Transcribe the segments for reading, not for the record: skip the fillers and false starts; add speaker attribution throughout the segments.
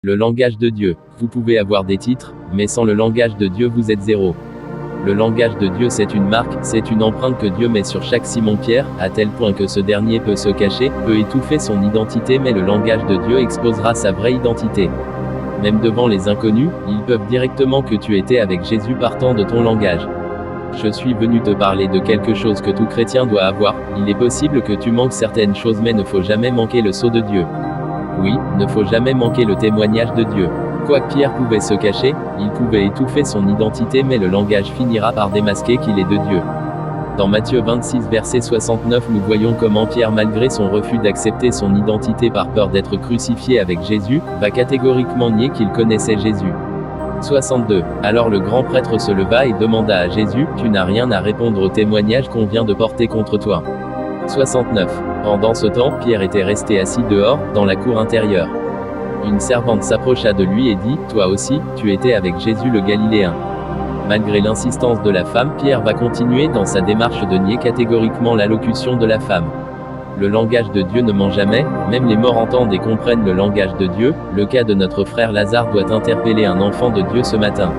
Speaker 1: Le langage de Dieu. Vous pouvez avoir des titres, mais sans le langage de Dieu vous êtes zéro. Le langage de Dieu c'est une marque, c'est une empreinte que Dieu met sur chaque Simon-Pierre, à tel point que ce dernier peut se cacher, peut étouffer son identité, mais le langage de Dieu exposera sa vraie identité. Même devant les inconnus, ils peuvent directement que tu étais avec Jésus partant de ton langage. Je suis venu te parler de quelque chose que tout chrétien doit avoir. Il est possible que tu manques certaines choses, mais ne faut jamais manquer le sceau de Dieu. Oui, ne faut jamais manquer le témoignage de Dieu. Quoique Pierre pouvait se cacher, il pouvait étouffer son identité, mais le langage finira par démasquer qu'il est de Dieu. Dans Matthieu 26 verset 69 nous voyons comment Pierre, malgré son refus d'accepter son identité par peur d'être crucifié avec Jésus, va catégoriquement nier qu'il connaissait Jésus. 62. Alors le grand prêtre se leva et demanda à Jésus, « Tu n'as rien à répondre au témoignage qu'on vient de porter contre toi. » 69. Pendant ce temps, Pierre était resté assis dehors, dans la cour intérieure. Une servante s'approcha de lui et dit, « Toi aussi, tu étais avec Jésus le Galiléen. » Malgré l'insistance de la femme, Pierre va continuer dans sa démarche de nier catégoriquement l'allocution de la femme. Le langage de Dieu ne ment jamais, même les morts entendent et comprennent le langage de Dieu. Le cas de notre frère Lazare doit interpeller un enfant de Dieu ce matin.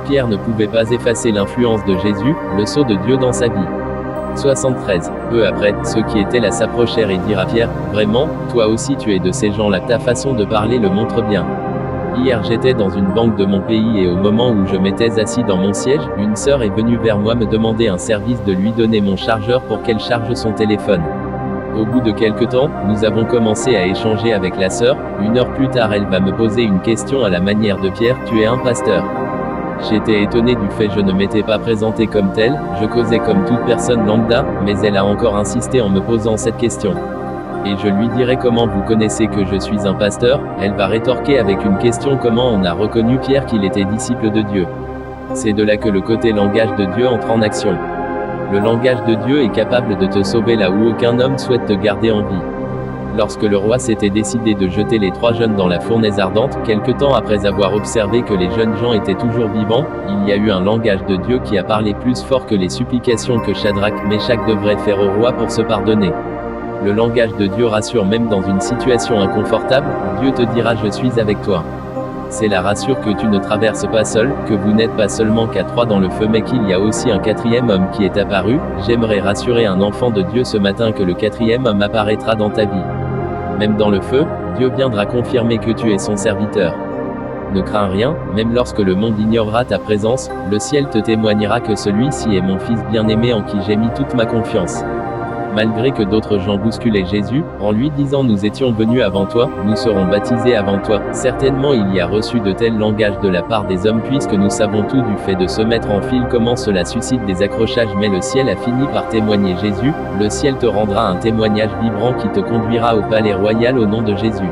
Speaker 1: Pierre ne pouvait pas effacer l'influence de Jésus, le sceau de Dieu dans sa vie. 73. Peu après, ceux qui étaient là s'approchèrent et dirent à Pierre, « Vraiment, toi aussi tu es de ces gens-là, ta façon de parler le montre bien. Hier j'étais dans une banque de mon pays et au moment où je m'étais assis dans mon siège, une sœur est venue vers moi me demander un service, de lui donner mon chargeur pour qu'elle charge son téléphone. Au bout de quelque temps, nous avons commencé à échanger avec la sœur. 1 heure plus tard elle va me poser une question à la manière de Pierre, « Tu es un pasteur ?» J'étais étonné du fait, je ne m'étais pas présenté comme tel, je causais comme toute personne lambda, mais elle a encore insisté en me posant cette question. Et je lui dirai, comment vous connaissez que je suis un pasteur? Elle va rétorquer avec une question, comment on a reconnu Pierre qu'il était disciple de Dieu? C'est de là que le côté langage de Dieu entre en action. Le langage de Dieu est capable de te sauver là où aucun homme souhaite te garder en vie. Lorsque le roi s'était décidé de jeter les 3 jeunes dans la fournaise ardente, quelque temps après avoir observé que les jeunes gens étaient toujours vivants, il y a eu un langage de Dieu qui a parlé plus fort que les supplications que Shadrach, Meshach devraient faire au roi pour se pardonner. Le langage de Dieu rassure même dans une situation inconfortable. Dieu te dira, je suis avec toi. Cela rassure que tu ne traverses pas seul, que vous n'êtes pas seulement qu'à 3 dans le feu, mais qu'il y a aussi un 4e homme qui est apparu. J'aimerais rassurer un enfant de Dieu ce matin que le 4e homme apparaîtra dans ta vie. Même dans le feu, Dieu viendra confirmer que tu es son serviteur. Ne crains rien, même lorsque le monde ignorera ta présence, le ciel te témoignera que celui-ci est mon fils bien-aimé en qui j'ai mis toute ma confiance. Malgré que d'autres gens bousculaient Jésus, en lui disant, nous étions venus avant toi, nous serons baptisés avant toi, certainement il y a reçu de tels langages de la part des hommes, puisque nous savons tout du fait de se mettre en file comment cela suscite des accrochages, mais le ciel a fini par témoigner Jésus. Le ciel te rendra un témoignage vibrant qui te conduira au palais royal au nom de Jésus.